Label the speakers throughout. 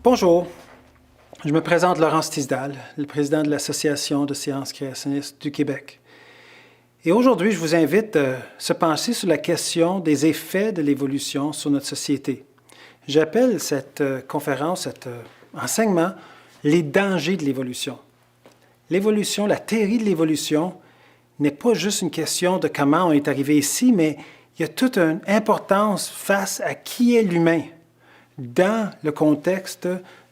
Speaker 1: Bonjour, je me présente Laurence Tisdal, le président de l'Association de sciences créationnistes du Québec. Et aujourd'hui, je vous invite à se pencher sur la question des effets de l'évolution sur notre société. J'appelle cette conférence, cet enseignement, les dangers de l'évolution. L'évolution, la théorie de l'évolution, n'est pas juste une question de comment on est arrivé ici, mais il y a toute une importance face à qui est l'humain dans le contexte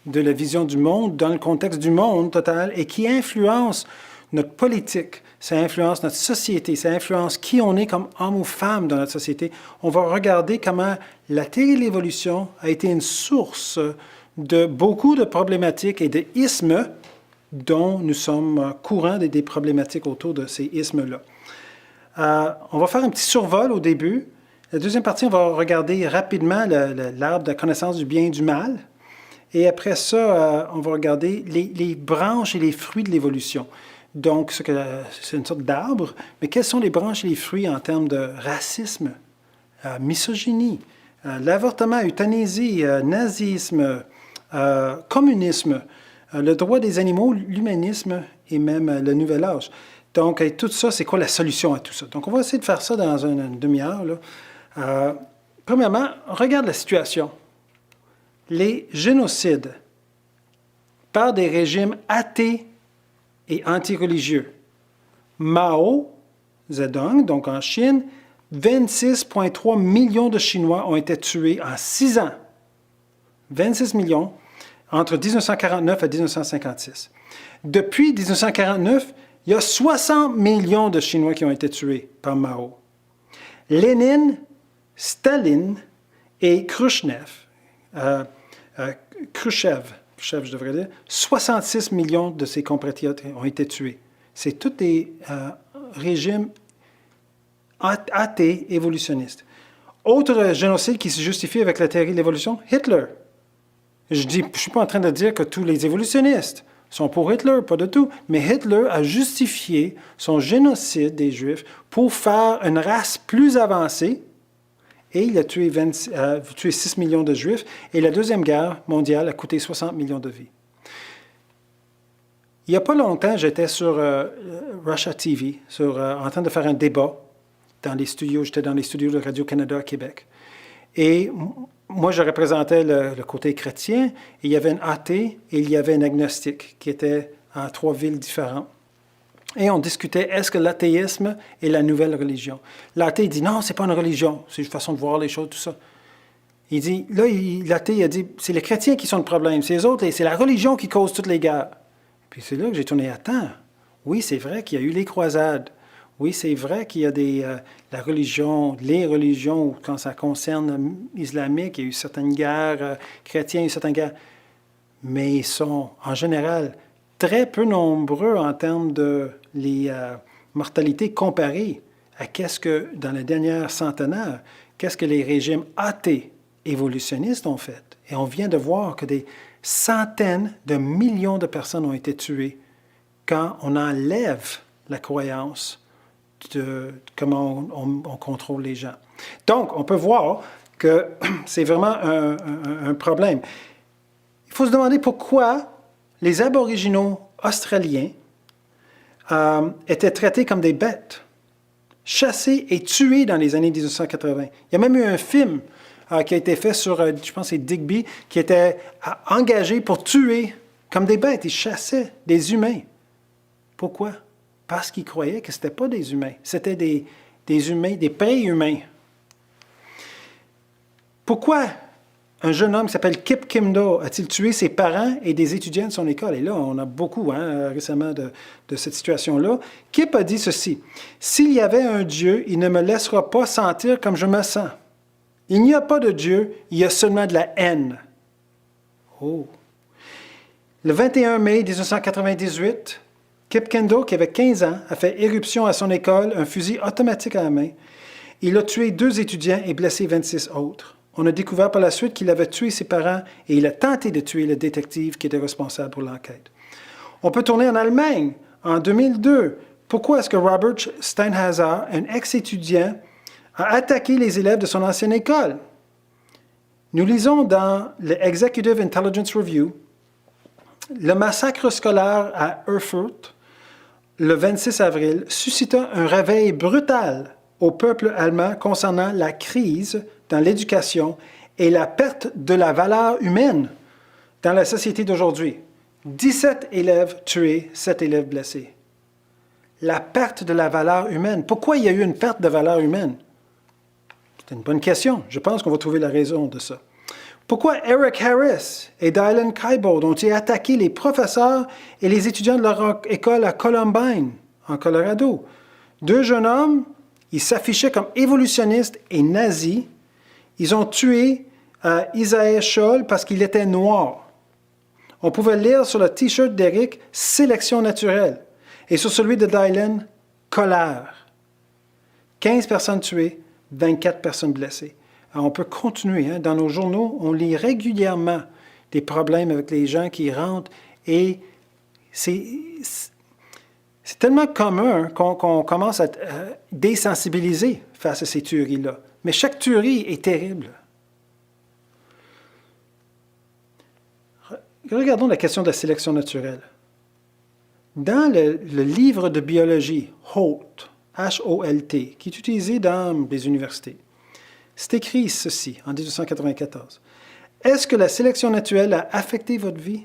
Speaker 1: de la vision du monde, dans le contexte du monde total, et qui influence notre politique, ça influence notre société, ça influence qui on est comme homme ou femme dans notre société. On va regarder comment la théorie de l'évolution a été une source de beaucoup de problématiques et de ismes dont nous sommes courants des problématiques autour de ces ismes-là. On va faire un petit survol au début. La deuxième partie, on va regarder rapidement l'arbre de la connaissance du bien et du mal. Et après ça, on va regarder les branches et les fruits de l'évolution. Donc, c'est une sorte d'arbre, mais quelles sont les branches et les fruits en termes de racisme, misogynie, l'avortement, euthanasie, nazisme, communisme, le droit des animaux, l'humanisme et même le nouvel âge. Donc, et tout ça, c'est quoi la solution à tout ça? Donc, on va essayer de faire ça dans une demi-heure. Premièrement, regarde la situation. Les génocides par des régimes athées et anti-religieux. Mao Zedong, donc en Chine, 26,3 millions de Chinois ont été tués en 6 ans. 26 millions entre 1949 et 1956. Depuis 1949, il y a 60 millions de Chinois qui ont été tués par Mao. Lénine, Staline et Khrushchev, je devrais dire, 66 millions de ses compatriotes ont été tués. C'est tous des régimes athées évolutionnistes. Autre génocide qui se justifie avec la théorie de l'évolution, Hitler. Je ne suis pas en train de dire que tous les évolutionnistes sont pour Hitler, pas du tout, mais Hitler a justifié son génocide des Juifs pour faire une race plus avancée, et il a tué 6 millions de Juifs, et la Deuxième Guerre mondiale a coûté 60 millions de vies. Il n'y a pas longtemps, j'étais sur Russia TV, en train de faire un débat dans les studios. J'étais dans les studios de Radio-Canada à Québec. Et moi, je représentais le côté chrétien, et il y avait un athée et il y avait un agnostique qui étaient en 3 villes différentes. Et on discutait, est-ce que l'athéisme est la nouvelle religion? L'athée dit, non, ce n'est pas une religion, c'est une façon de voir les choses, tout ça. Il dit, là, l'athée a dit, c'est les chrétiens qui sont le problème, c'est les autres, c'est la religion qui cause toutes les guerres. Puis c'est là que j'ai tourné, attends, oui, c'est vrai qu'il y a eu les croisades. Oui, c'est vrai qu'il y a la religion, les religions, quand ça concerne l'islamique, il y a eu certaines guerres, chrétiens, il y a eu certaines guerres, mais ils sont, en général, très peu nombreux en termes de les mortalités comparées à qu'est-ce que, dans les dernières centenaires, qu'est-ce que les régimes athées évolutionnistes ont fait. Et on vient de voir que des centaines de millions de personnes ont été tuées quand on enlève la croyance de comment on contrôle les gens. Donc, on peut voir que c'est vraiment un problème. Il faut se demander pourquoi les aboriginaux australiens étaient traités comme des bêtes, chassés et tués dans les années 1980. Il y a même eu un film qui a été fait sur, je pense c'est Digby, qui était engagé pour tuer comme des bêtes. Ils chassaient des humains. Pourquoi? Parce qu'ils croyaient que ce n'étaient pas des humains. C'était des humains, des pré-humains. Pourquoi un jeune homme qui s'appelle Kip Kimdo a-t-il tué ses parents et des étudiants de son école? Et là, on a beaucoup récemment de cette situation-là. Kip a dit ceci, « S'il y avait un Dieu, il ne me laissera pas sentir comme je me sens. Il n'y a pas de Dieu, il y a seulement de la haine. » Oh! Le 21 mai 1998, Kip Kendo, qui avait 15 ans, a fait éruption à son école, un fusil automatique à la main. Il a tué 2 étudiants et blessé 26 autres. On a découvert par la suite qu'il avait tué ses parents et il a tenté de tuer le détective qui était responsable pour l'enquête. On peut tourner en Allemagne. En 2002, pourquoi est-ce que Robert Steinhauser, un ex-étudiant, a attaqué les élèves de son ancienne école? Nous lisons dans le Executive Intelligence Review, le massacre scolaire à Erfurt, le 26 avril, suscita un réveil brutal au peuple allemand concernant la crise dans l'éducation et la perte de la valeur humaine dans la société d'aujourd'hui. 17 élèves tués, 7 élèves blessés. La perte de la valeur humaine. Pourquoi il y a eu une perte de valeur humaine? C'est une bonne question. Je pense qu'on va trouver la raison de ça. Pourquoi Eric Harris et Dylan Klebold ont-ils attaqué les professeurs et les étudiants de leur école à Columbine, en Colorado? 2 jeunes hommes, ils s'affichaient comme évolutionnistes et nazis. Ils ont tué Isaiah Scholl parce qu'il était noir. On pouvait lire sur le T-shirt d'Eric « Sélection naturelle » et sur celui de Dylan « Colère ». 15 personnes tuées, 24 personnes blessées. Alors, on peut continuer. Hein? Dans nos journaux, on lit régulièrement des problèmes avec les gens qui rentrent et c'est tellement commun qu'on commence à désensibiliser face à ces tueries-là. Mais chaque tuerie est terrible. Regardons la question de la sélection naturelle. Dans le livre de biologie Holt, H-O-L-T, qui est utilisé dans les universités, c'est écrit ceci, en 1894. Est-ce que la sélection naturelle a affecté votre vie?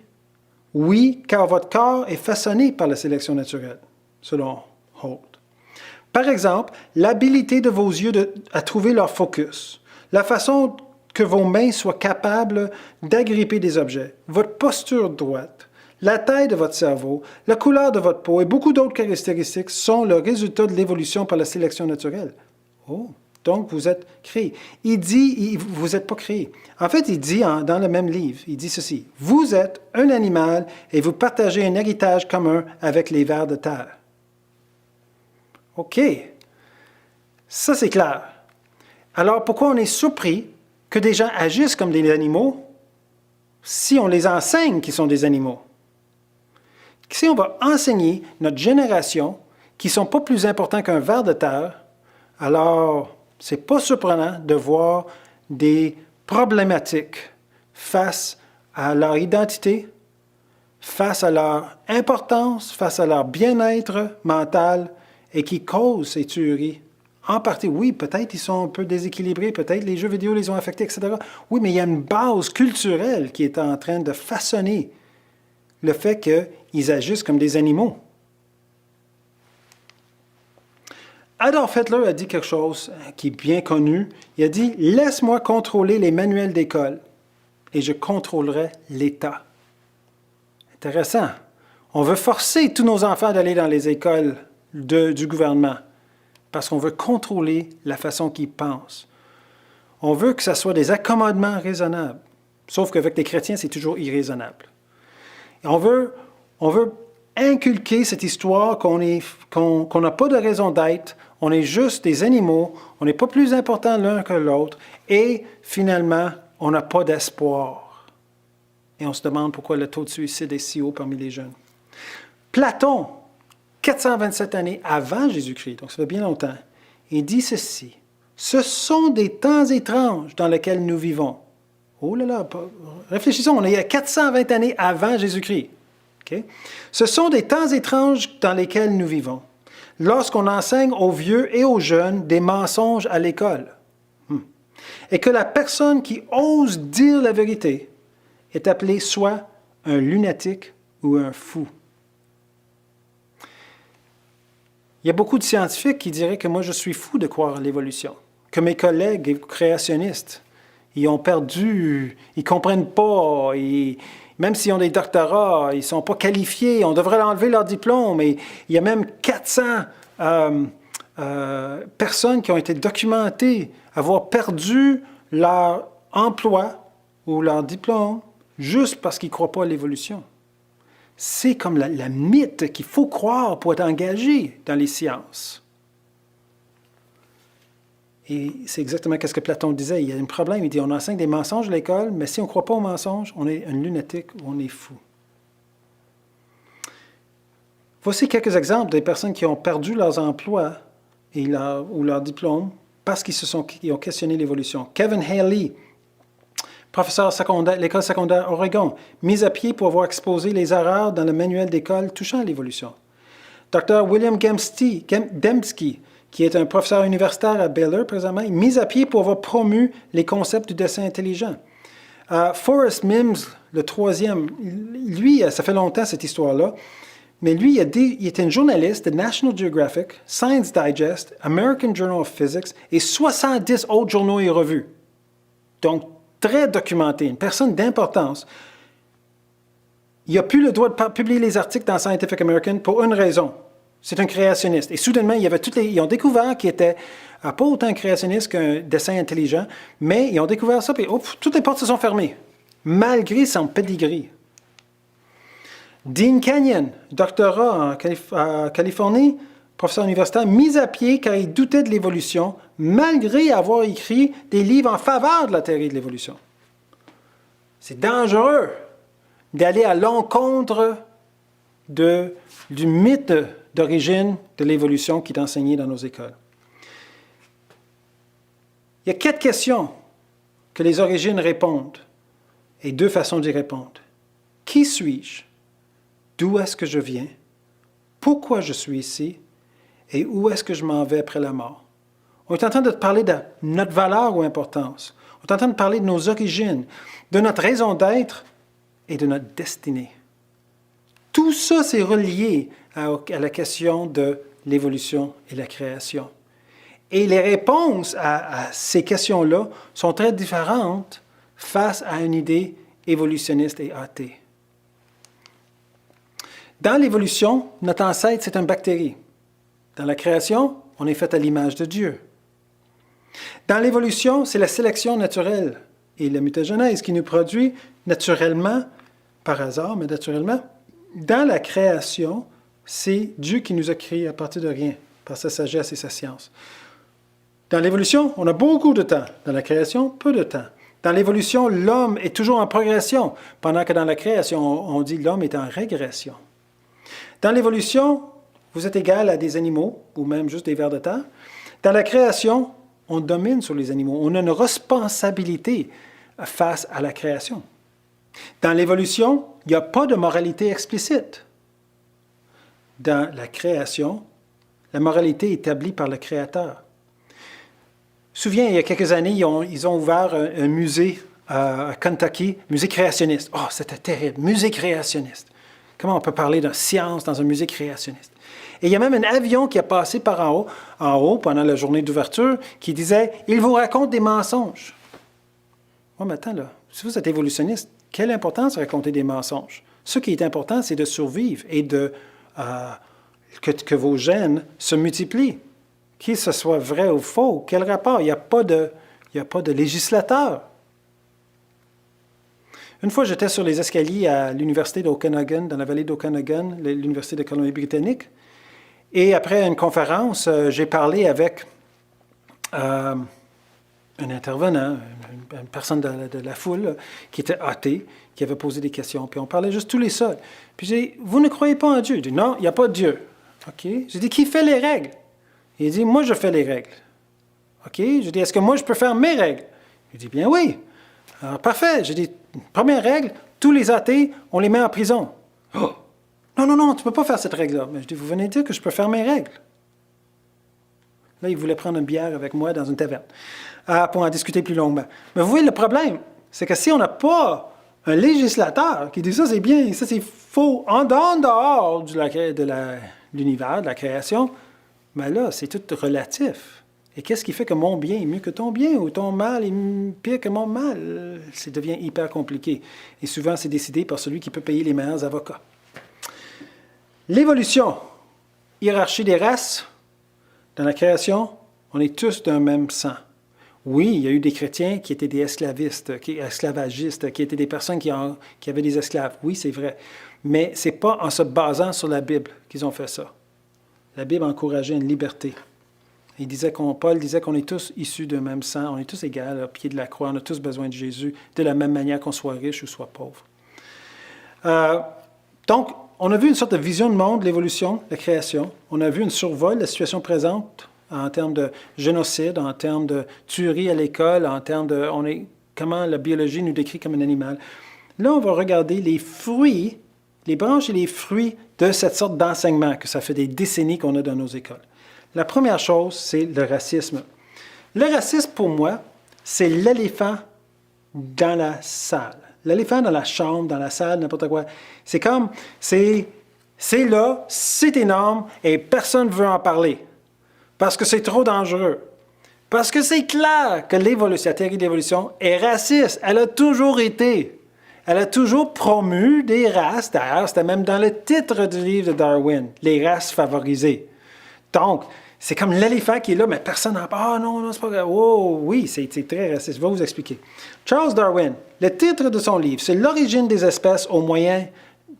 Speaker 1: Oui, car votre corps est façonné par la sélection naturelle, selon Holt. Par exemple, l'habilité de vos yeux à trouver leur focus, la façon que vos mains soient capables d'agripper des objets, votre posture droite, la taille de votre cerveau, la couleur de votre peau et beaucoup d'autres caractéristiques sont le résultat de l'évolution par la sélection naturelle. Oh! Donc, vous êtes créé. Il dit, vous n'êtes pas créé. En fait, il dit dans le même livre, il dit ceci. Vous êtes un animal et vous partagez un héritage commun avec les vers de terre. OK. Ça, c'est clair. Alors, pourquoi on est surpris que des gens agissent comme des animaux si on les enseigne qu'ils sont des animaux? Si on va enseigner notre génération qui ne sont pas plus importants qu'un ver de terre, alors ce n'est pas surprenant de voir des problématiques face à leur identité, face à leur importance, face à leur bien-être mental et qui causent ces tueries. En partie, oui, peut-être ils sont un peu déséquilibrés, peut-être les jeux vidéo les ont affectés, etc. Oui, mais il y a une base culturelle qui est en train de façonner le fait qu'ils agissent comme des animaux. Adolf Hitler a dit quelque chose qui est bien connu. Il a dit « Laisse-moi contrôler les manuels d'école et je contrôlerai l'État. » Intéressant. On veut forcer tous nos enfants d'aller dans les écoles du gouvernement parce qu'on veut contrôler la façon qu'ils pensent. On veut que ce soit des accommodements raisonnables. Sauf qu'avec les chrétiens, c'est toujours irraisonnable. On veut inculquer cette histoire qu'on n'a pas de raison d'être, on est juste des animaux, on n'est pas plus important l'un que l'autre, et finalement, on n'a pas d'espoir. Et on se demande pourquoi le taux de suicide est si haut parmi les jeunes. Platon, 427 années avant Jésus-Christ, donc ça fait bien longtemps, il dit ceci, « Ce sont des temps étranges dans lesquels nous vivons. » Oh là là, réfléchissons, on est à 420 années avant Jésus-Christ. Okay? Ce sont des temps étranges dans lesquels nous vivons. Lorsqu'on enseigne aux vieux et aux jeunes des mensonges à l'école. Et que la personne qui ose dire la vérité est appelée soit un lunatique ou un fou. Il y a beaucoup de scientifiques qui diraient que moi je suis fou de croire à l'évolution, que mes collègues créationnistes, ils ont perdu, ils ne comprennent pas, même s'ils ont des doctorats, ils ne sont pas qualifiés, on devrait enlever leur diplôme. Et il y a même 400 personnes qui ont été documentées avoir perdu leur emploi ou leur diplôme juste parce qu'ils ne croient pas à l'évolution. C'est comme la mythe qu'il faut croire pour être engagé dans les sciences. Et c'est exactement ce que Platon disait. Il y a un problème. Il dit, on enseigne des mensonges à l'école, mais si on ne croit pas aux mensonges, on est un lunatique ou on est fou. Voici quelques exemples des personnes qui ont perdu leurs emplois ou leur diplôme parce qu'ils ont questionné l'évolution. Kevin Haley, professeur secondaire, l'école secondaire Oregon, mise à pied pour avoir exposé les erreurs dans le manuel d'école touchant à l'évolution. Dr. William Dembski, qui est un professeur universitaire à Baylor présentement, mis à pied pour avoir promu les concepts du dessin intelligent. Forrest Mims, le troisième, lui, ça fait longtemps cette histoire-là, mais lui, il était un journaliste de National Geographic, Science Digest, American Journal of Physics et 70 autres journaux et revues. Donc, très documenté, une personne d'importance. Il n'a plus le droit de publier les articles dans Scientific American pour une raison. C'est un créationniste. Et soudainement, ils ont découvert qu'il était pas autant créationniste qu'un dessin intelligent, mais ils ont découvert ça, puis toutes les portes se sont fermées, malgré son pedigree. Dean Kenyon, doctorat en Californie, professeur universitaire, mis à pied car il doutait de l'évolution, malgré avoir écrit des livres en faveur de la théorie de l'évolution. C'est dangereux d'aller à l'encontre du mythe d'origine de l'évolution qui est enseigné dans nos écoles. Il y a 4 questions que les origines répondent et 2 façons d'y répondre. Qui suis-je? D'où est-ce que je viens? Pourquoi je suis ici? Et où est-ce que je m'en vais après la mort? On est en train de parler de notre valeur ou importance. On est en train de parler de nos origines, de notre raison d'être et de notre destinée. Tout ça, c'est relié à la question de l'évolution et la création. Et les réponses à ces questions-là sont très différentes face à une idée évolutionniste et athée. Dans l'évolution, notre ancêtre, c'est une bactérie. Dans la création, on est fait à l'image de Dieu. Dans l'évolution, c'est la sélection naturelle et la mutagenèse qui nous produit naturellement, par hasard, mais naturellement. Dans la création, c'est Dieu qui nous a créés à partir de rien, par sa sagesse et sa science. Dans l'évolution, on a beaucoup de temps. Dans la création, peu de temps. Dans l'évolution, l'homme est toujours en progression, pendant que dans la création, on dit l'homme est en régression. Dans l'évolution, vous êtes égal à des animaux, ou même juste des vers de terre. Dans la création, on domine sur les animaux. On a une responsabilité face à la création. Dans l'évolution, il n'y a pas de moralité explicite. Dans la création, la moralité est établie par le Créateur. Je me souviens, il y a quelques années, ils ont ouvert un musée à Kentucky, musée créationniste. Oh, c'était terrible, musée créationniste. Comment on peut parler de science dans un musée créationniste? Et il y a même un avion qui a passé par en haut pendant la journée d'ouverture, qui disait « Il vous raconte des mensonges ». Oh, mais attends, là, si vous êtes évolutionniste, quelle importance de raconter des mensonges? Ce qui est important, c'est de survivre et que vos gènes se multiplient. Qu'il ce soit vrai ou faux, quel rapport? Il n'y a pas de législateur. Une fois, j'étais sur les escaliers à l'université d'Okanagan, dans la vallée d'Okanagan, l'université de Colombie-Britannique. Et après une conférence, j'ai parlé avec un intervenant, une personne de la foule qui était athée, qui avait posé des questions. Puis on parlait juste tous les seuls. Puis j'ai dit, vous ne croyez pas en Dieu? Il dit, non, il n'y a pas de Dieu. OK. J'ai dit, qui fait les règles? Il dit, moi, je fais les règles. OK. J'ai dit, est-ce que moi, je peux faire mes règles? Il dit, bien oui. Alors, parfait. J'ai dit, première règle, tous les athées, on les met en prison. Oh! Non, tu ne peux pas faire cette règle-là. Mais je dis, vous venez de dire que je peux faire mes règles. Là, il voulait prendre une bière avec moi dans une taverne pour en discuter plus longuement. Mais vous voyez, le problème, c'est que si on n'a pas un législateur qui dit ça, c'est bien, ça, c'est faux, en dehors de l'univers, de la création, mais là, c'est tout relatif. Et qu'est-ce qui fait que mon bien est mieux que ton bien ou ton mal est pire que mon mal? Ça devient hyper compliqué. Et souvent, c'est décidé par celui qui peut payer les meilleurs avocats. L'évolution, hiérarchie des races, dans la création, on est tous d'un même sang. Oui, il y a eu des chrétiens qui étaient des esclavagistes, qui étaient des personnes qui avaient des esclaves. Oui, c'est vrai. Mais ce n'est pas en se basant sur la Bible qu'ils ont fait ça. La Bible encourageait une liberté. Paul disait qu'on est tous issus d'un même sang, on est tous égaux au pied de la croix, on a tous besoin de Jésus, de la même manière qu'on soit riche ou soit pauvre. Donc, on a vu une sorte de vision de monde, l'évolution, la création. On a vu une survol de la situation présente en termes de génocide, en termes de tuerie à l'école, en termes de... comment la biologie nous décrit comme un animal. Là, on va regarder les fruits, les branches et les fruits de cette sorte d'enseignement que ça fait des décennies qu'on a dans nos écoles. La première chose, c'est le racisme. Le racisme, pour moi, c'est l'éléphant dans la salle. L'éléphant dans la chambre, dans la salle, n'importe quoi. C'est comme, c'est là, c'est énorme et personne ne veut en parler. Parce que c'est trop dangereux. Parce que c'est clair que l'évolution, la théorie de l'évolution est raciste. Elle a toujours été. Elle a toujours promu des races. D'ailleurs, c'était même dans le titre du livre de Darwin, les races favorisées. Donc, c'est comme l'éléphant qui est là, mais personne n'en parle. Ah non, non, c'est pas grave. Oh, oui, c'est très raciste. Je vais vous expliquer. Charles Darwin, le titre de son livre, c'est L'origine des espèces au moyen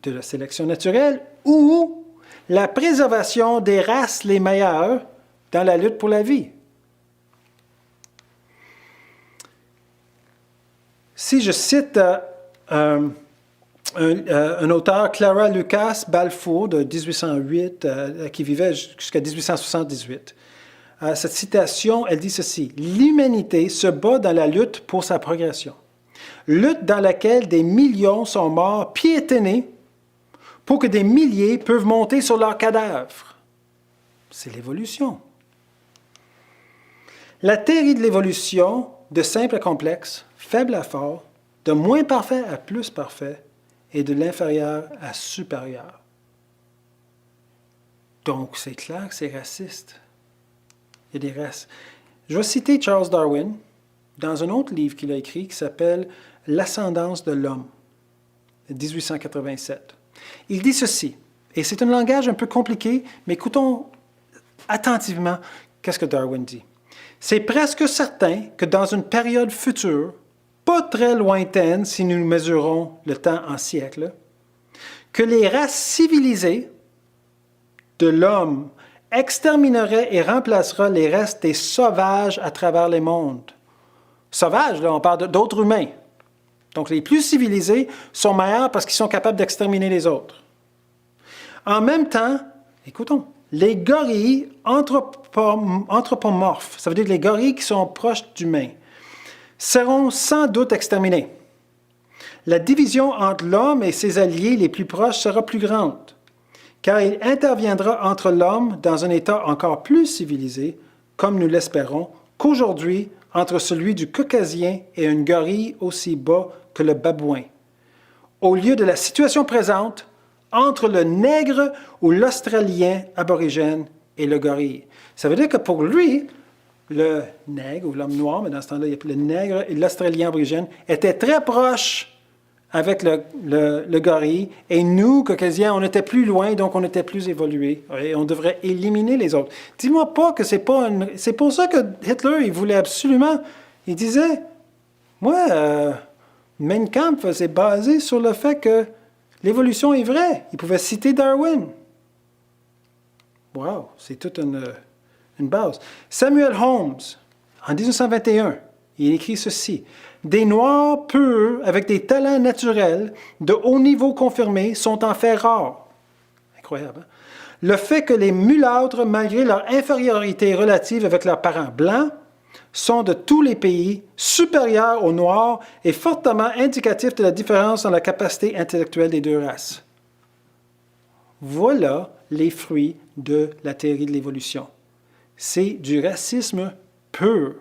Speaker 1: de la sélection naturelle ou la préservation des races les meilleures dans la lutte pour la vie. Si je cite un auteur, Clara Lucas Balfour, de 1808, qui vivait jusqu'à 1878. Cette citation, elle dit ceci: « L'humanité se bat dans la lutte pour sa progression, lutte dans laquelle des millions sont morts piétinés pour que des milliers peuvent monter sur leurs cadavres. » C'est l'évolution. La théorie de l'évolution, de simple à complexe, faible à fort, de moins parfait à plus parfait, et de l'inférieur à supérieur. Donc, c'est clair que c'est raciste. Il y a des races. Je vais citer Charles Darwin dans un autre livre qu'il a écrit qui s'appelle « L'ascendance de l'homme » de 1887. Il dit ceci, et c'est un langage un peu compliqué, mais écoutons attentivement qu'est-ce que Darwin dit. « C'est presque certain que dans une période future, pas très lointaine si nous mesurons le temps en siècles, que les races civilisées de l'homme extermineraient et remplaceraient les restes des sauvages à travers les mondes. » Sauvages, là, on parle d'autres humains. Donc, les plus civilisés sont meilleurs parce qu'ils sont capables d'exterminer les autres. En même temps, écoutons, les gorilles anthropomorphes, ça veut dire les gorilles qui sont proches d'humains, seront sans doute exterminés. La division entre l'homme et ses alliés les plus proches sera plus grande, car il interviendra entre l'homme dans un état encore plus civilisé, comme nous l'espérons, qu'aujourd'hui entre celui du Caucasien et une gorille aussi bas que le babouin, au lieu de la situation présente entre le nègre ou l'Australien aborigène et le gorille. Ça veut dire que pour lui, le nègre ou l'homme noir, mais dans ce temps-là, le nègre et l'Australien aborigène étaient très proches avec le gorille, et nous, Caucasiens, on était plus loin, donc on était plus évolués, et on devrait éliminer les autres. Dis-moi pas que c'est pas c'est pour ça que Hitler, il voulait absolument, il disait, moi, Mein Kampf, c'est basé sur le fait que l'évolution est vraie. Il pouvait citer Darwin. Wow, c'est toute une base. Samuel Holmes, en 1921, il écrit ceci. « Des Noirs purs avec des talents naturels de haut niveau confirmés sont en fait rares. » Incroyable, hein? Le fait que les mulâtres, malgré leur infériorité relative avec leurs parents blancs, sont de tous les pays supérieurs aux Noirs est fortement indicatif de la différence dans la capacité intellectuelle des deux races. Voilà les fruits de la théorie de l'évolution. C'est du racisme pur.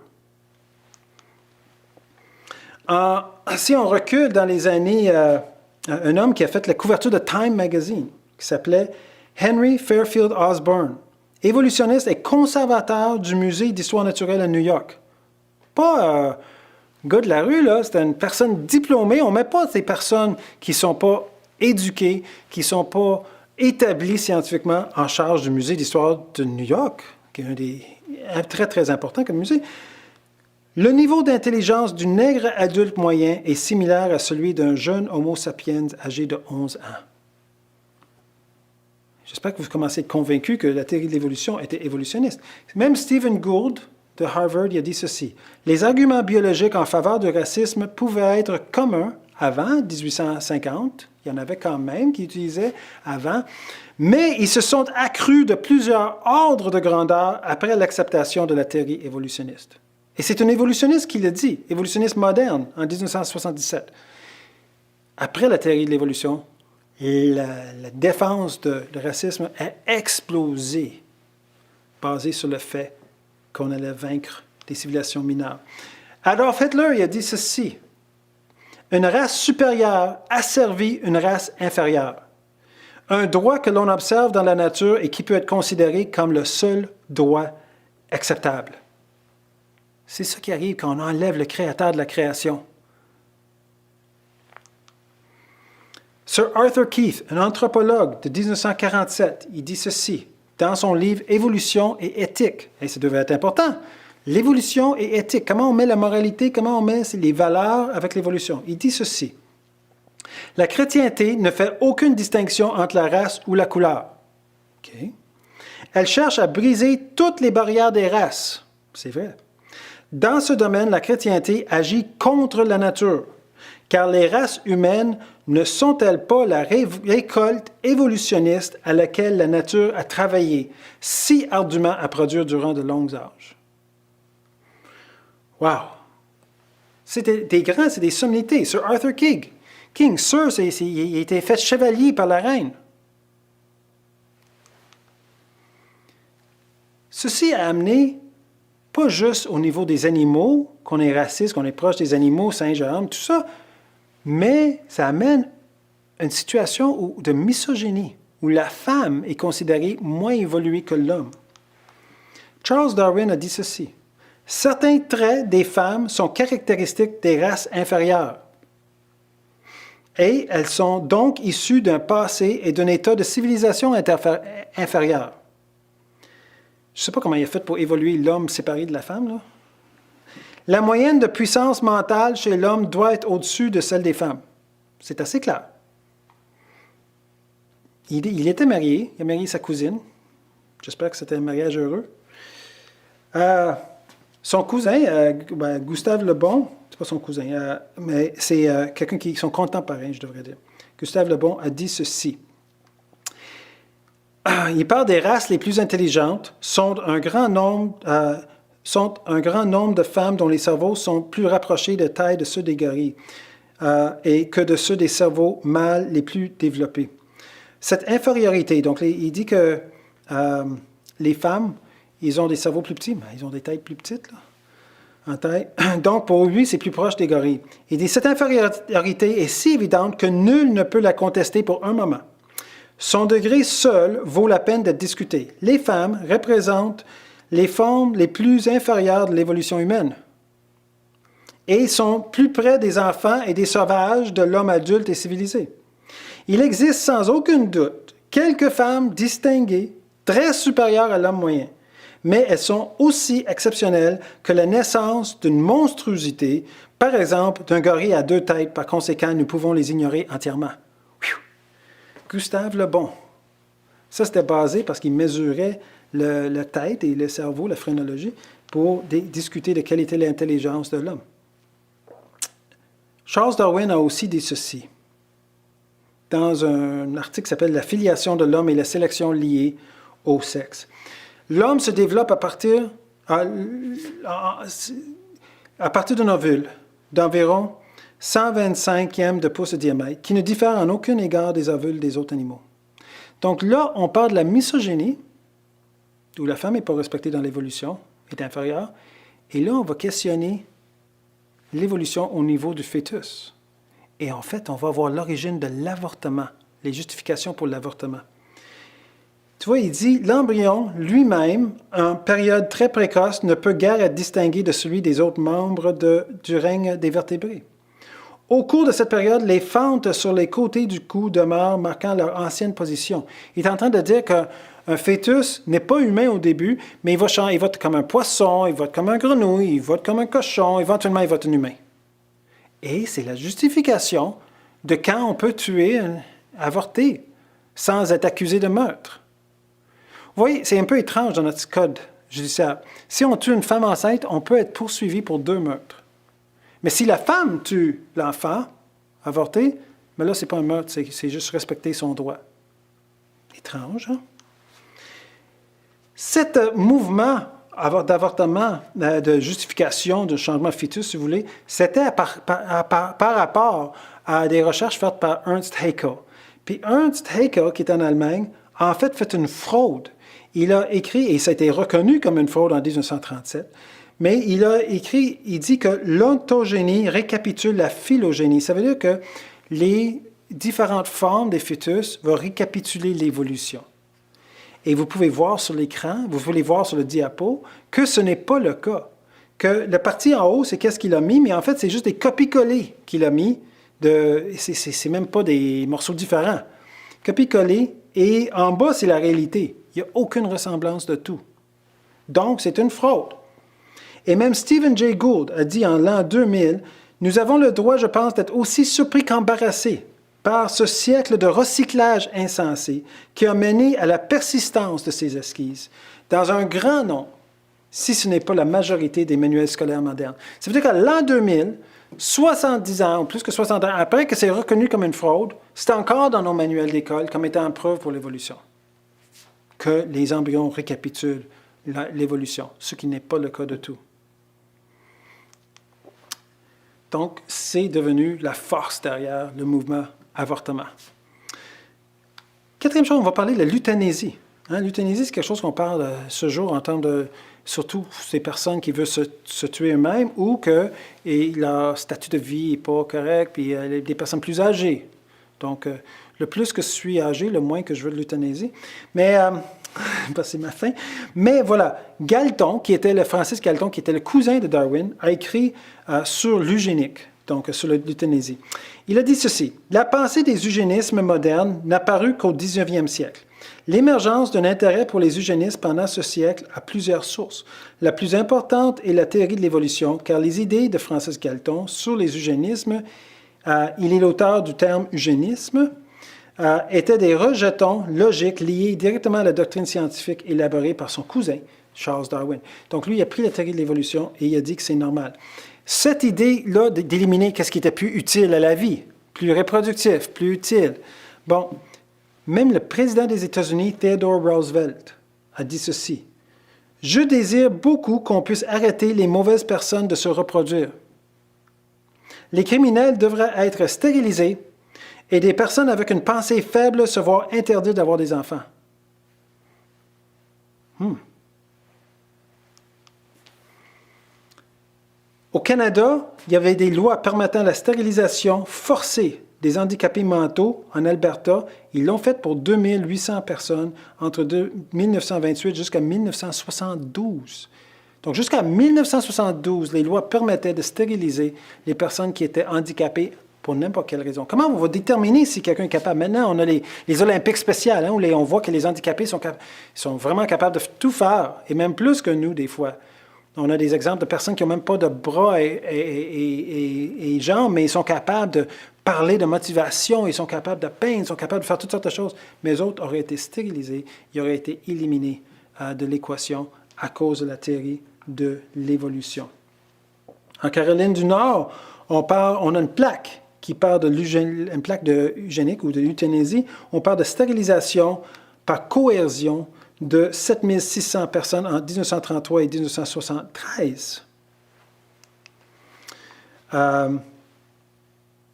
Speaker 1: Si on recule dans les années, un homme qui a fait la couverture de Time Magazine, qui s'appelait Henry Fairfield Osborn, évolutionniste et conservateur du musée d'histoire naturelle à New York. Pas gars de la rue, là, c'était une personne diplômée. On ne met pas ces personnes qui ne sont pas éduquées, qui ne sont pas établies scientifiquement en charge du musée d'histoire de New York, qui est un très, très important comme musée. Le niveau d'intelligence du nègre adulte moyen est similaire à celui d'un jeune Homo sapiens âgé de 11 ans. J'espère que vous commencez à être convaincu que la théorie de l'évolution était évolutionniste. Même Stephen Gould de Harvard il a dit ceci. Les arguments biologiques en faveur du racisme pouvaient être communs avant 1850. Il y en avait quand même qui utilisaient avant. Mais ils se sont accrus de plusieurs ordres de grandeur après l'acceptation de la théorie évolutionniste. Et c'est un évolutionniste qui le dit, évolutionniste moderne, en 1977. Après la théorie de l'évolution, la défense du racisme a explosé, basée sur le fait qu'on allait vaincre des civilisations mineures. Adolf Hitler, il a dit ceci: une race supérieure asservit une race inférieure. Un droit que l'on observe dans la nature et qui peut être considéré comme le seul droit acceptable. C'est ça qui arrive quand on enlève le créateur de la création. Sir Arthur Keith, un anthropologue de 1947, il dit ceci dans son livre Évolution et éthique. Et ça devait être important. L'évolution et éthique. Comment on met la moralité, comment on met les valeurs avec l'évolution. Il dit ceci: la chrétienté ne fait aucune distinction entre la race ou la couleur. Okay. Elle cherche à briser toutes les barrières des races. C'est vrai. Dans ce domaine, la chrétienté agit contre la nature, car les races humaines ne sont-elles pas la récolte évolutionniste à laquelle la nature a travaillé si ardument à produire durant de longs âges? Wow! C'est des grands, c'est des sommités. Sir Arthur King, Sir, il a été fait chevalier par la reine. Ceci a amené, pas juste au niveau des animaux, qu'on est raciste, qu'on est proche des animaux, singes, hommes, tout ça, mais ça amène une situation de misogynie, où la femme est considérée moins évoluée que l'homme. Charles Darwin a dit ceci: certains traits des femmes sont caractéristiques des races inférieures, et elles sont donc issues d'un passé et d'un état de civilisation inférieur. Je ne sais pas comment il a fait pour évoluer l'homme séparé de la femme, là. La moyenne de puissance mentale chez l'homme doit être au-dessus de celle des femmes. C'est assez clair. Il était marié, il a marié sa cousine. J'espère que c'était un mariage heureux. Son cousin, Gustave Le Bon, c'est pas son cousin, mais c'est quelqu'un qui est son contemporain, je devrais dire. Gustave Le Bon a dit ceci. Il parle des races les plus intelligentes, sont un grand nombre de femmes dont les cerveaux sont plus rapprochés de taille de ceux des gorilles et que de ceux des cerveaux mâles les plus développés. Cette infériorité, donc il dit que les femmes, ils ont des cerveaux plus petits, mais ils ont des têtes plus petites, là, en taille. Donc, pour lui, c'est plus proche des gorilles. Il dit, cette infériorité est si évidente que nul ne peut la contester pour un moment. Son degré seul vaut la peine d'être discuté. Les femmes représentent les formes les plus inférieures de l'évolution humaine et sont plus près des enfants et des sauvages de l'homme adulte et civilisé. Il existe sans aucun doute quelques femmes distinguées, très supérieures à l'homme moyen, mais elles sont aussi exceptionnelles que la naissance d'une monstruosité, par exemple d'un gorille à 2 têtes. Par conséquent, nous pouvons les ignorer entièrement. Gustave Le Bon. Ça, c'était basé parce qu'il mesurait la tête et le cerveau, la phrénologie, pour discuter de quelle était l'intelligence de l'homme. Charles Darwin a aussi dit ceci dans un article qui s'appelle « La filiation de l'homme et la sélection liée au sexe ». L'homme se développe à partir d'un ovule d'environ 125e de pouce de diamètre, qui ne diffère en aucun égard des ovules des autres animaux. Donc là, on parle de la misogynie, où la femme n'est pas respectée dans l'évolution, est inférieure, et là, on va questionner l'évolution au niveau du fœtus. Et en fait, on va voir l'origine de l'avortement, les justifications pour l'avortement. Tu vois, il dit, l'embryon lui-même, en période très précoce, ne peut guère être distingué de celui des autres membres du règne des vertébrés. Au cours de cette période, les fentes sur les côtés du cou demeurent marquant leur ancienne position. Il est en train de dire qu'un fœtus n'est pas humain au début, mais il va être comme un poisson, il va être comme un grenouille, il va être comme un cochon, éventuellement il va être un humain. Et c'est la justification de quand on peut tuer, avorter, sans être accusé de meurtre. Vous voyez, c'est un peu étrange dans notre code judiciaire. Si on tue une femme enceinte, on peut être poursuivi pour 2 meurtres. Mais si la femme tue l'enfant, avorté, mais là, ce n'est pas un meurtre, c'est juste respecter son droit. Étrange, hein? Cet mouvement d'avortement, de justification de changement de fœtus, si vous voulez, c'était par rapport à des recherches faites par Ernst Haeckel. Puis Ernst Haeckel, qui est en Allemagne, a en fait une fraude. Il a écrit, et ça a été reconnu comme une fraude en 1937, mais il a écrit, il dit que l'ontogénie récapitule la phylogénie. Ça veut dire que les différentes formes des fœtus vont récapituler l'évolution. Et vous pouvez voir sur l'écran, vous pouvez voir sur le diapo, que ce n'est pas le cas. Que la partie en haut, c'est qu'est-ce qu'il a mis, mais en fait, c'est juste des copies-collées qu'il a mis. C'est même pas des morceaux différents. Copies-collées, et en bas, c'est la réalité. Il n'y a aucune ressemblance de tout. Donc, c'est une fraude. Et même Stephen Jay Gould a dit en l'an 2000, « Nous avons le droit, je pense, d'être aussi surpris qu'embarrassés par ce siècle de recyclage insensé qui a mené à la persistance de ces esquisses dans un grand nombre, si ce n'est pas la majorité des manuels scolaires modernes. » Ça veut dire qu'à l'an 2000, 70 ans, ou plus que 60 ans après que c'est reconnu comme une fraude, c'est encore dans nos manuels d'école comme étant une preuve pour l'évolution, que les embryons récapitulent l'évolution, ce qui n'est pas le cas de tout. Donc, c'est devenu la force derrière le mouvement avortement. Quatrième chose, on va parler de l'euthanasie. L'euthanasie, c'est quelque chose qu'on parle ce jour en termes de, surtout ces personnes qui veulent se tuer eux-mêmes ou que leur statut de vie n'est pas correct, puis des personnes plus âgées. Donc, le plus que je suis âgé, le moins que je veux de l'euthanasie. Mais, c'est ma fin. Mais voilà, Galton, Francis Galton, qui était le cousin de Darwin, a écrit sur l'eugénique, donc sur l'euthanasie. Il a dit ceci: « La pensée des eugénismes modernes n'a paru qu'au 19e siècle. L'émergence d'un intérêt pour les eugénistes pendant ce siècle a plusieurs sources. La plus importante est la théorie de l'évolution, car les idées de Francis Galton sur les eugénismes, il est l'auteur du terme eugénisme, étaient des rejetons logiques liés directement à la doctrine scientifique élaborée par son cousin, Charles Darwin. Donc lui, il a pris la théorie de l'évolution et il a dit que c'est normal. Cette idée-là d'éliminer qu'est-ce qui était plus utile à la vie, plus reproductif, plus utile. Bon, même le président des États-Unis, Theodore Roosevelt, a dit ceci: « Je désire beaucoup qu'on puisse arrêter les mauvaises personnes de se reproduire. Les criminels devraient être stérilisés et des personnes avec une pensée faible se voir interdire d'avoir des enfants. » Au Canada, il y avait des lois permettant la stérilisation forcée des handicapés mentaux en Alberta. Ils l'ont fait pour 2800 personnes entre 1928 jusqu'à 1972. Donc, jusqu'à 1972, les lois permettaient de stériliser les personnes qui étaient handicapées pour n'importe quelle raison. Comment on va déterminer si quelqu'un est capable? Maintenant, on a les Olympiques spéciales, où on voit que les handicapés sont vraiment capables de tout faire, et même plus que nous, des fois. On a des exemples de personnes qui n'ont même pas de bras et jambes, mais ils sont capables de parler de motivation, ils sont capables de peindre, ils sont capables de faire toutes sortes de choses. Mais eux autres auraient été stérilisés, ils auraient été éliminés de l'équation à cause de la théorie de l'évolution. En Caroline du Nord, on a une plaque qui parle une plaque de eugénique ou de l'euthanasie. On parle de stérilisation par coercion de 7600 personnes en 1933 et 1973.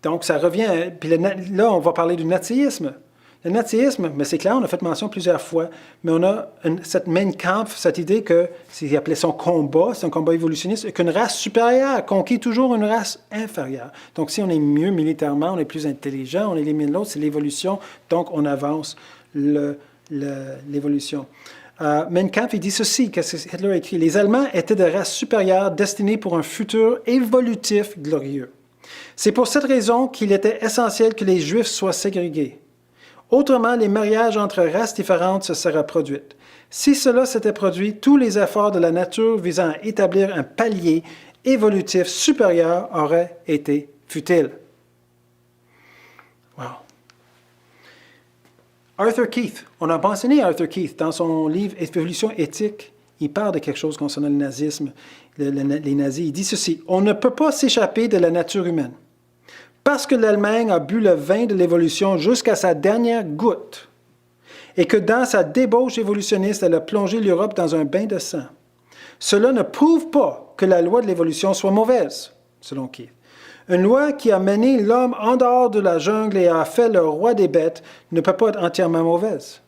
Speaker 1: Donc, ça revient... Puis là, on va parler du nazisme. Le nazisme, mais c'est clair, on a fait mention plusieurs fois, mais on a cette Mein Kampf, cette idée que, il appelait son combat, c'est un combat évolutionniste, qu'une race supérieure conquit toujours une race inférieure. Donc, si on est mieux militairement, on est plus intelligent, on élimine l'autre, c'est l'évolution, donc on avance l'évolution. Mein Kampf, il dit ceci, qu'est-ce que Hitler a écrit: « Les Allemands étaient de race supérieure destinés pour un futur évolutif glorieux. C'est pour cette raison qu'il était essentiel que les Juifs soient ségrégés. Autrement, les mariages entre races différentes se seraient produits. Si cela s'était produit, tous les efforts de la nature visant à établir un palier évolutif supérieur auraient été futiles. » Wow. Arthur Keith, on a mentionné Arthur Keith dans son livre « Évolution éthique ». Il parle de quelque chose concernant le nazisme, les nazis. Il dit ceci: « On ne peut pas s'échapper de la nature humaine. Parce que l'Allemagne a bu le vin de l'évolution jusqu'à sa dernière goutte, et que dans sa débauche évolutionniste, elle a plongé l'Europe dans un bain de sang. Cela ne prouve pas que la loi de l'évolution soit mauvaise, selon Keith. Une loi qui a mené l'homme en dehors de la jungle et a fait le roi des bêtes ne peut pas être entièrement mauvaise.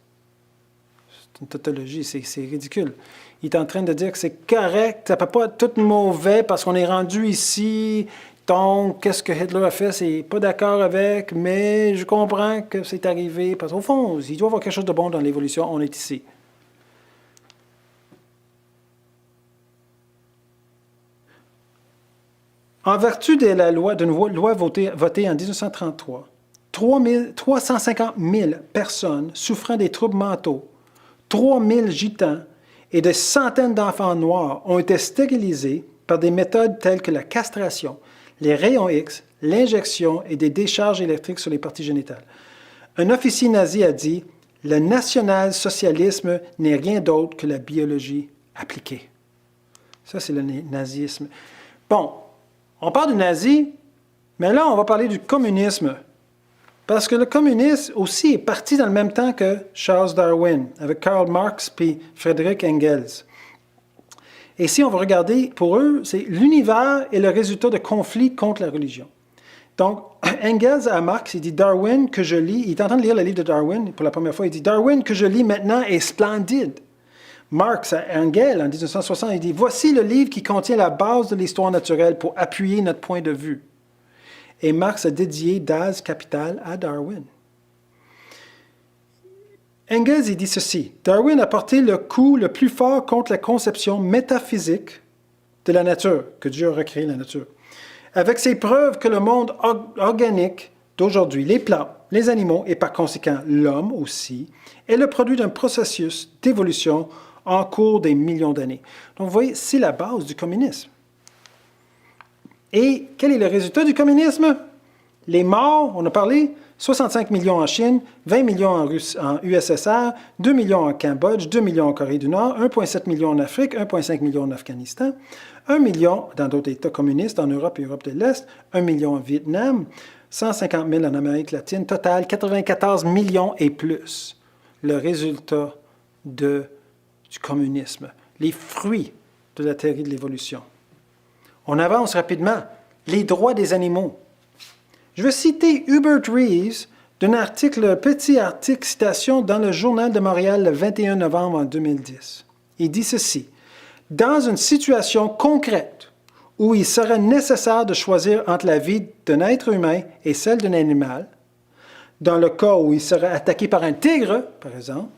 Speaker 1: C'est une tautologie, c'est ridicule. Il est en train de dire que c'est correct, ça ne peut pas être tout mauvais parce qu'on est rendu ici. Donc, qu'est-ce que Hitler a fait? C'est pas d'accord avec, mais je comprends que c'est arrivé. Parce qu'au fond, il doit y avoir quelque chose de bon dans l'évolution, on est ici. En vertu de la loi, d'une loi votée en 1933, 350 000 personnes souffrant des troubles mentaux, 3 000 gitans et des centaines d'enfants noirs ont été stérilisés par des méthodes telles que la castration, les rayons X, l'injection et des décharges électriques sur les parties génitales. Un officier nazi a dit « Le national-socialisme n'est rien d'autre que la biologie appliquée. » Ça, c'est le nazisme. Bon, on parle du nazi, mais là, on va parler du communisme. Parce que le communisme aussi est parti dans le même temps que Charles Darwin, avec Karl Marx et Friedrich Engels. Et si on va regarder, pour eux, c'est l'univers est le résultat de conflits contre la religion. Donc, Engels à Marx, il dit « Darwin que je lis », il est en train de lire le livre de Darwin pour la première fois, il dit « Darwin que je lis maintenant est splendide ». Marx à Engels, en 1960, il dit « Voici le livre qui contient la base de l'histoire naturelle pour appuyer notre point de vue ». Et Marx a dédié Das Kapital à Darwin. Engels, il dit ceci, « Darwin a porté le coup le plus fort contre la conception métaphysique de la nature, que Dieu a recréé la nature, avec ses preuves que le monde organique d'aujourd'hui, les plantes, les animaux et par conséquent l'homme aussi, est le produit d'un processus d'évolution en cours des millions d'années. » Donc vous voyez, c'est la base du communisme. Et quel est le résultat du communisme? Les morts, on a parlé, 65 millions en Chine, 20 millions en USSR, 2 millions en Cambodge, 2 millions en Corée du Nord, 1,7 million en Afrique, 1,5 million en Afghanistan, 1 million dans d'autres États communistes en Europe et Europe de l'Est, 1 million en Vietnam, 150 000 en Amérique latine, total 94 millions et plus. Le résultat du communisme, les fruits de la théorie de l'évolution. On avance rapidement. Les droits des animaux. Je vais citer Hubert Reeves d'un article, petit article citation dans le Journal de Montréal le 21 novembre en 2010. Il dit ceci. « Dans une situation concrète où il serait nécessaire de choisir entre la vie d'un être humain et celle d'un animal, dans le cas où il serait attaqué par un tigre, par exemple,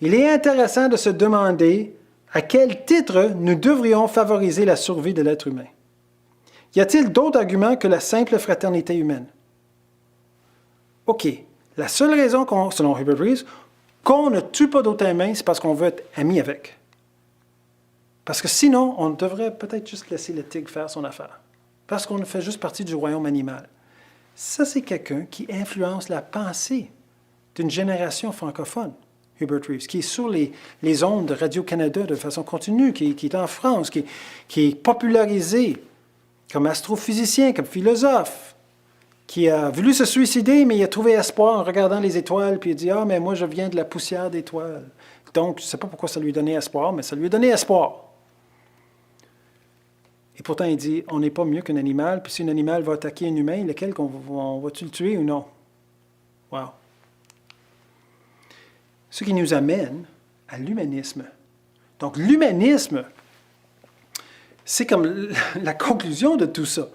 Speaker 1: il est intéressant de se demander à quel titre nous devrions favoriser la survie de l'être humain. Y a-t-il d'autres arguments que la simple fraternité humaine? OK. La seule raison, selon Hubert Reeves, qu'on ne tue pas d'autres humains, c'est parce qu'on veut être amis avec. Parce que sinon, on devrait peut-être juste laisser le tigre faire son affaire. Parce qu'on fait juste partie du royaume animal. Ça, c'est quelqu'un qui influence la pensée d'une génération francophone. Hubert Reeves, qui est sur les ondes de Radio-Canada de façon continue, qui est en France, qui est popularisé comme astrophysicien, comme philosophe, qui a voulu se suicider, mais il a trouvé espoir en regardant les étoiles, puis il a dit « Ah, mais moi, je viens de la poussière d'étoiles. » Donc, je ne sais pas pourquoi ça lui donnait espoir, mais ça lui a donné espoir. Et pourtant, il dit « On n'est pas mieux qu'un animal, puis si un animal va attaquer un humain, lequel on va-tu le tuer ou non? » Wow! Ce qui nous amène à l'humanisme. Donc, l'humanisme, c'est comme la conclusion de tout ça.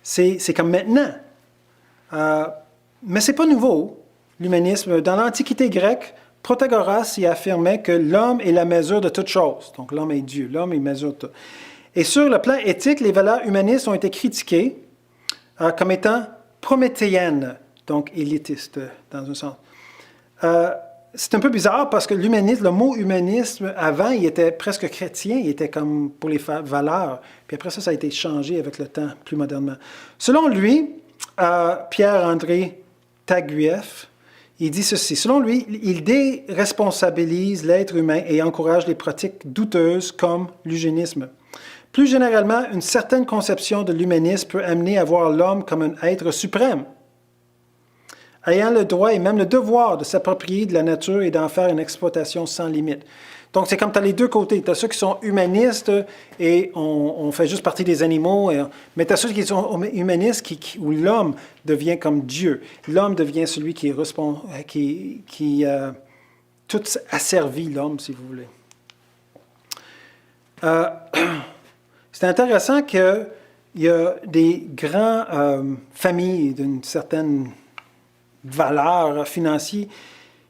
Speaker 1: C'est comme maintenant. Mais ce n'est pas nouveau, l'humanisme. Dans l'Antiquité grecque, Protagoras y affirmait que l'homme est la mesure de toute chose. Donc, l'homme est Dieu, l'homme est mesure de tout. Et sur le plan éthique, les valeurs humanistes ont été critiquées comme étant prométhéennes, donc élitistes, dans un sens. C'est un peu bizarre parce que l'humanisme, le mot humanisme, avant, il était presque chrétien, il était comme pour les valeurs. Puis après ça, ça a été changé avec le temps, plus modernement. Selon lui, Pierre-André Taguieff, il dit ceci. Selon lui, il déresponsabilise l'être humain et encourage les pratiques douteuses comme l'eugénisme. Plus généralement, une certaine conception de l'humanisme peut amener à voir l'homme comme un être suprême, ayant le droit et même le devoir de s'approprier de la nature et d'en faire une exploitation sans limite. Donc, c'est comme tu as les deux côtés. Tu as ceux qui sont humanistes et on fait juste partie des animaux, mais tu as ceux qui sont humanistes où l'homme devient comme Dieu. L'homme devient celui qui tout asservit l'homme, si vous voulez. C'est intéressant qu'il y a des grandes familles d'une certaine valeur financière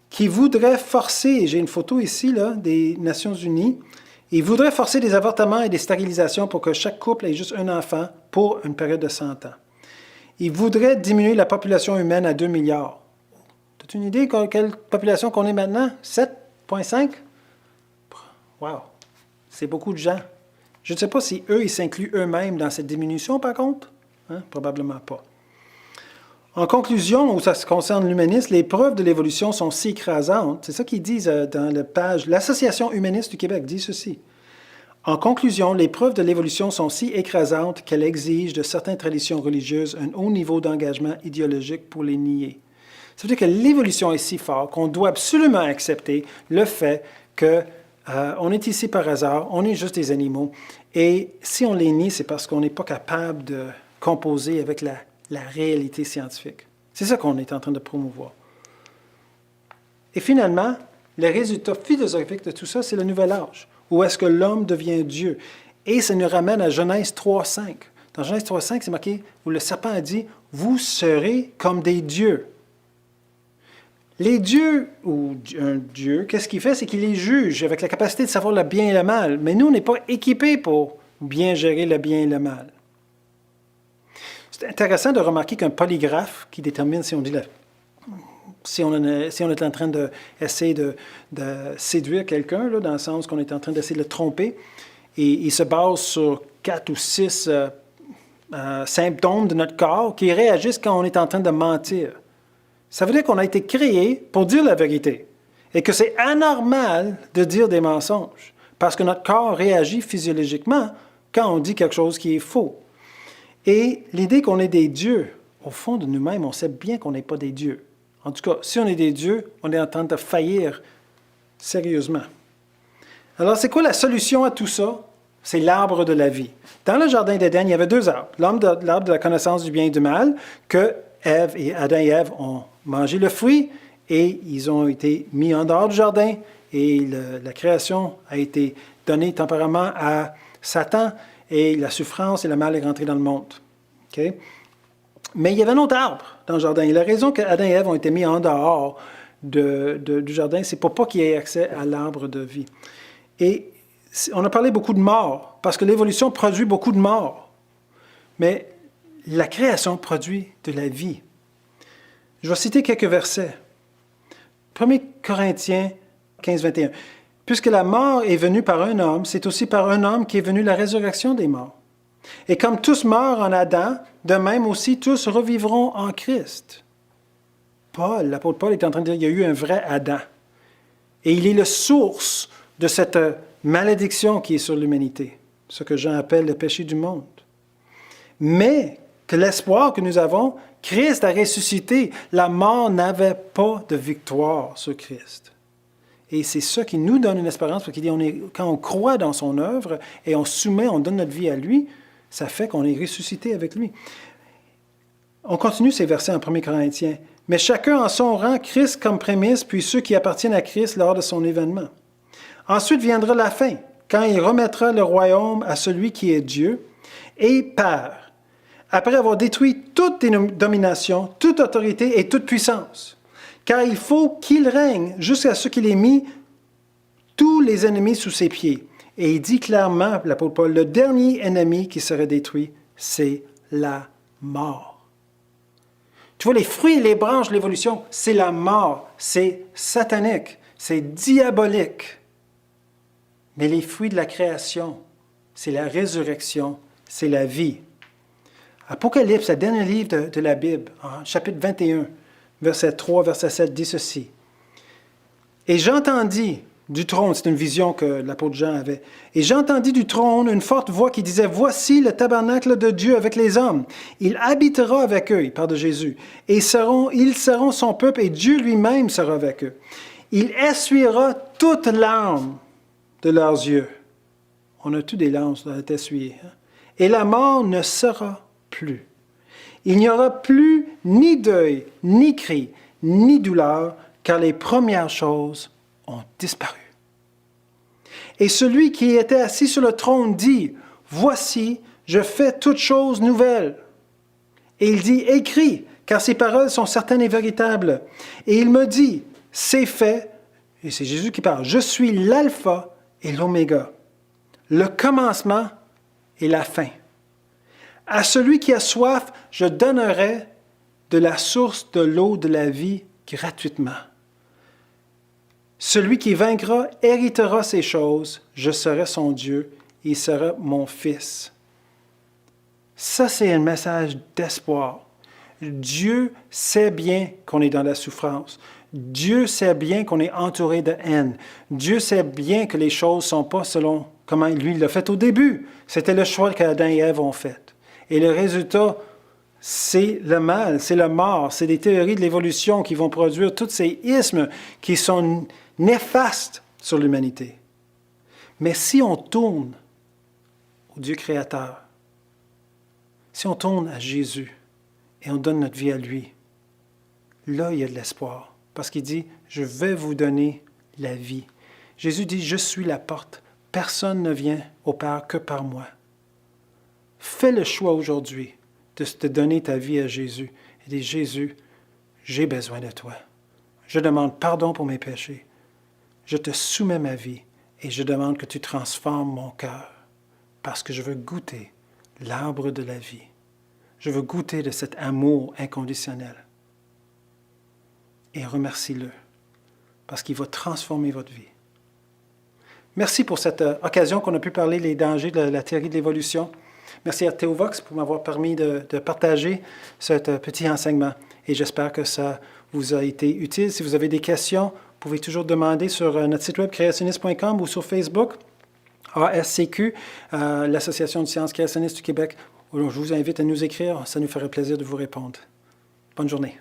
Speaker 1: qui voudraient forcer, j'ai une photo ici là, des Nations Unies, ils voudraient forcer des avortements et des stérilisations pour que chaque couple ait juste un enfant pour une période de 100 ans. Ils voudraient diminuer la population humaine à 2 milliards. As-tu une idée de quelle population qu'on est maintenant? 7,5? Wow! C'est beaucoup de gens. Je ne sais pas si eux, ils s'incluent eux-mêmes dans cette diminution, par contre. Hein? Probablement pas. En conclusion, où ça se concerne l'humanisme, les preuves de l'évolution sont si écrasantes. C'est ça qu'ils disent dans la page. L'Association humaniste du Québec dit ceci. En conclusion, les preuves de l'évolution sont si écrasantes qu'elles exigent de certaines traditions religieuses un haut niveau d'engagement idéologique pour les nier. Ça veut dire que l'évolution est si forte qu'on doit absolument accepter le fait qu'on est ici par hasard, on est juste des animaux. Et si on les nie, c'est parce qu'on n'est pas capable de composer avec la réalité scientifique. C'est ça qu'on est en train de promouvoir. Et finalement, le résultat philosophique de tout ça, c'est le nouvel âge, où est-ce que l'homme devient Dieu. Et ça nous ramène à Genèse 3,5. Dans Genèse 3,5, c'est marqué, où le serpent a dit, « Vous serez comme des dieux ». Les dieux, ou un dieu, qu'est-ce qu'il fait? C'est qu'il les juge avec la capacité de savoir le bien et le mal. Mais nous, on n'est pas équipés pour bien gérer le bien et le mal. C'est intéressant de remarquer qu'un polygraphe qui détermine si on est en train d'essayer de séduire quelqu'un, dans le sens qu'on est en train d'essayer de le tromper, et il se base sur 4 ou 6 symptômes de notre corps qui réagissent quand on est en train de mentir. Ça veut dire qu'on a été créé pour dire la vérité et que c'est anormal de dire des mensonges parce que notre corps réagit physiologiquement quand on dit quelque chose qui est faux. Et l'idée qu'on est des dieux, au fond de nous-mêmes, on sait bien qu'on n'est pas des dieux. En tout cas, si on est des dieux, on est en train de faillir sérieusement. Alors, c'est quoi la solution à tout ça? C'est l'arbre de la vie. Dans le jardin d'Éden, il y avait 2 arbres. L'arbre de la connaissance du bien et du mal, que Adam et Ève ont mangé le fruit et ils ont été mis en dehors du jardin et la création a été donnée temporairement à Satan. Et la souffrance et le mal est rentré dans le monde. Okay? Mais il y avait un autre arbre dans le jardin. Et la raison que Adam et Ève ont été mis en dehors du jardin, c'est pour pas qu'ils aient accès à l'arbre de vie. Et on a parlé beaucoup de mort, parce que l'évolution produit beaucoup de mort. Mais la création produit de la vie. Je vais citer quelques versets. 1 Corinthiens 15, 21. Puisque la mort est venue par un homme, c'est aussi par un homme qu'est venue la résurrection des morts. Et comme tous meurent en Adam, de même aussi tous revivront en Christ. L'apôtre Paul est en train de dire qu'il y a eu un vrai Adam. Et il est la source de cette malédiction qui est sur l'humanité, ce que Jean appelle le péché du monde. Mais que l'espoir que nous avons, Christ a ressuscité. La mort n'avait pas de victoire sur Christ. Et c'est ça qui nous donne une espérance, parce qu'il dit, quand on croit dans son œuvre et on soumet, on donne notre vie à lui, ça fait qu'on est ressuscité avec lui. On continue ces versets en 1 Corinthiens. « Mais chacun en son rang, Christ comme prémisse, puis ceux qui appartiennent à Christ lors de son événement. Ensuite viendra la fin, quand il remettra le royaume à celui qui est Dieu et Père, après avoir détruit toute domination, toute autorité et toute puissance. Car il faut qu'il règne jusqu'à ce qu'il ait mis tous les ennemis sous ses pieds. » Et il dit clairement, l'apôtre Paul, le dernier ennemi qui serait détruit, c'est la mort. Tu vois, les fruits et les branches de l'évolution, c'est la mort, c'est satanique, c'est diabolique. Mais les fruits de la création, c'est la résurrection, c'est la vie. Apocalypse, le dernier livre de la Bible, chapitre 21, verset 3, verset 7, dit ceci. « Et j'entendis du trône », c'est une vision que l'apôtre Jean avait, « et j'entendis du trône une forte voix qui disait, « Voici le tabernacle de Dieu avec les hommes. Il habitera avec eux, » il parle de Jésus, « et ils seront son peuple, et Dieu lui-même sera avec eux. Il essuiera toute larme de leurs yeux. On a tous des lances dans la tête essuyée. Et la mort ne sera plus. Il n'y aura plus ni deuil, ni cri, ni douleur, car les premières choses ont disparu. Et celui qui était assis sur le trône dit, « Voici, je fais toutes choses nouvelles. » Et il dit, « Écris, car ces paroles sont certaines et véritables. » Et il me dit, « C'est fait. » Et c'est Jésus qui parle. « Je suis l'alpha et l'oméga, le commencement et la fin. À celui qui a soif, je donnerai de la source de l'eau de la vie gratuitement. Celui qui vaincra héritera ces choses, je serai son Dieu, et il sera mon fils. » Ça, c'est un message d'espoir. Dieu sait bien qu'on est dans la souffrance. Dieu sait bien qu'on est entouré de haine. Dieu sait bien que les choses ne sont pas selon comment lui l'a fait au début. C'était le choix qu'Adam et Ève ont fait. Et le résultat, c'est le mal, c'est la mort, c'est des théories de l'évolution qui vont produire tous ces ismes qui sont néfastes sur l'humanité. Mais si on tourne au Dieu créateur, si on tourne à Jésus et on donne notre vie à lui, là, il y a de l'espoir. Parce qu'il dit, « Je vais vous donner la vie. » Jésus dit, « Je suis la porte. Personne ne vient au Père que par moi. » Fais le choix aujourd'hui de te donner ta vie à Jésus. Et dis, « Jésus, j'ai besoin de toi. Je demande pardon pour mes péchés. Je te soumets ma vie et je demande que tu transformes mon cœur parce que je veux goûter l'arbre de la vie. Je veux goûter de cet amour inconditionnel. » Et remercie-le parce qu'il va transformer votre vie. Merci pour cette occasion qu'on a pu parler des dangers de la théorie de l'évolution. Merci à Théovox pour m'avoir permis de partager ce petit enseignement. Et j'espère que ça vous a été utile. Si vous avez des questions, vous pouvez toujours demander sur notre site web créationniste.com ou sur Facebook, ASCQ, l'Association de sciences créationnistes du Québec. Je vous invite à nous écrire. Ça nous ferait plaisir de vous répondre. Bonne journée.